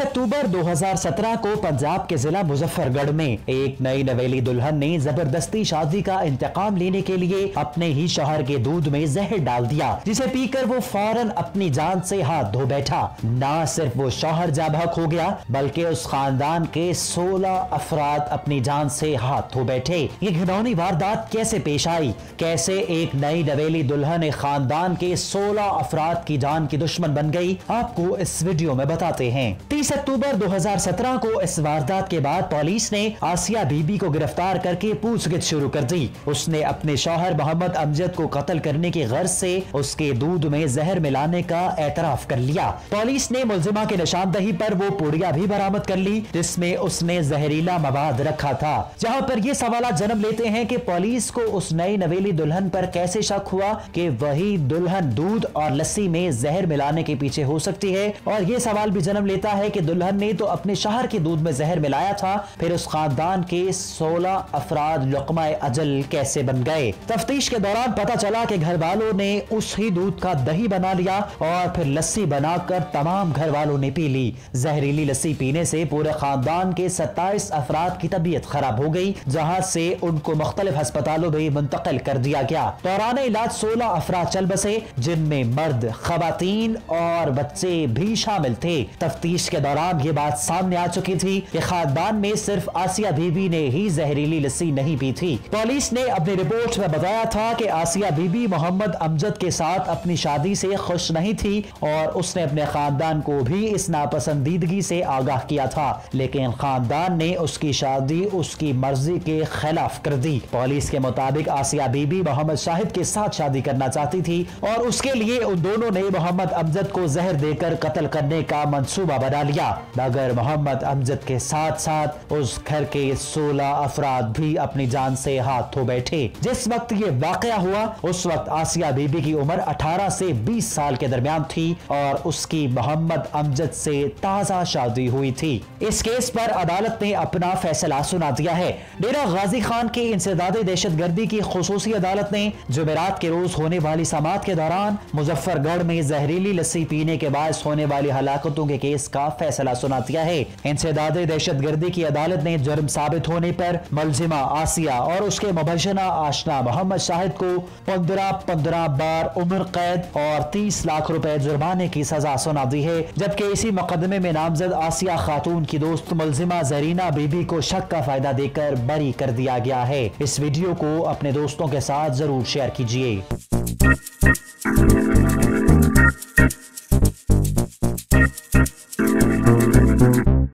अक्टूबर 2017 को पंजाब के जिला मुजफ्फरगढ़ में एक नई नवेली दुल्हन ने जबरदस्ती शादी का इंतकाम लेने के लिए अपने ही शौहर के दूध में जहर डाल दिया, जिसे पीकर वो फौरन अपनी जान से हाथ धो बैठा। न सिर्फ वो शौहर जाबहक हो गया, बल्कि उस खानदान के 16 अफराद अपनी जान से हाथ धो बैठे। ये घिनौनी वारदात कैसे पेश आई? कैसे एक नई नवेली दुल्हन एक खानदान के 16 अफराद की जान की दुश्मन बन गई, आपको इस वीडियो में बताते हैं। 30 अक्टूबर 2017 को इस वारदात के बाद पुलिस ने आसिया बीबी को गिरफ्तार करके पूछगिछ शुरू कर दी। उसने अपने शौहर मोहम्मद अमजद को कत्ल करने की गर्ज से उसके दूध में जहर मिलाने का एतराफ कर लिया। पुलिस ने मुलजिमा की निशानदही पर वो पुड़िया भी बरामद कर ली जिसमें उसने जहरीला मवाद रखा था। जहां पर ये सवाल जन्म लेते हैं कि पुलिस को उस नई नवेली दुल्हन पर कैसे शक हुआ कि वही दुल्हन दूध और लस्सी में जहर मिलाने के पीछे हो सकती है। और ये सवाल भी जन्म लेता है कि दुल्हन ने तो अपने शौहर के दूध में जहर मिलाया था, फिर उस खानदान के 16 अफराद लुक़्मा-ए अजल कैसे बन गए। तफ्तीश के दौरान पता चला कि घर वालों ने उसी दूध का दही बना लिया और फिर लस्सी बनाकर तमाम घर वालों ने पी ली। जहरीली लस्सी पीने से पूरे खानदान के 27 अफराद की तबीयत खराब हो गई, जहां से उनको मुख्तलिफ अस्पतालों में मुंतकिल कर दिया गया। दौरान इलाज 16 अफराद चल बसे, जिनमें मर्द, खवातीन और बच्चे भी शामिल थे। तफ्तीश के दौरान ये बात सामने आ चुकी थी कि खानदान में सिर्फ आसिया बीबी ने ही जहरीली लस्सी नहीं पी थी। पुलिस ने अपनी रिपोर्ट में बताया था कि आसिया बीबी मोहम्मद अमजद के साथ अपनी शादी से खुश नहीं थी और उसने अपने खानदान को भी इस नापसंदीदगी से आगाह किया था, लेकिन खानदान ने उसकी शादी उसकी मर्जी के खिलाफ कर दी। पुलिस के मुताबिक आसिया बीबी मोहम्मद शाहिद के साथ शादी करना चाहती थी और उसके लिए उन दोनों ने मोहम्मद अमजद को जहर देकर कत्ल करने का मंसूबा बना लिया, मगर मोहम्मद अमजद के साथ साथ उस घर के 16 अफराद भी अपनी जान से हाथ धो बैठे। जिस वक्त ये वाकया हुआ उस वक्त आसिया बीबी की उम्र 18 से 20 साल के दरमियान थी और उसकी मोहम्मद अमजद से ताजा शादी हुई थी। इस केस पर अदालत ने अपना फैसला सुना दिया है। डेरा गाजी खान की इंसदादे दहशतगर्दी की खुसूसी अदालत ने जुमेरात के रोज होने वाली समाअत के दौरान मुजफ्फरगढ़ में जहरीली लस्सी पीने के बायस होने वाली हलाकतों के केस का फैसला सुना दिया है। इंसदादे दहशतगर्दी की अदालत ने जुर्म साबित होने पर मुलजिमा आसिया और उसके मुबशरा आशना मोहम्मद शाहिद को 15 बार उम्र कैद और 30 लाख रुपए जुर्माने की सजा सुना दी है, जबकि इसी मुकदमे में नामजद आसिया खातून की दोस्त मुलजिमा जरीना बीबी को शक का फायदा देकर बरी कर दिया गया है। इस वीडियो को अपने दोस्तों के साथ जरूर शेयर कीजिए।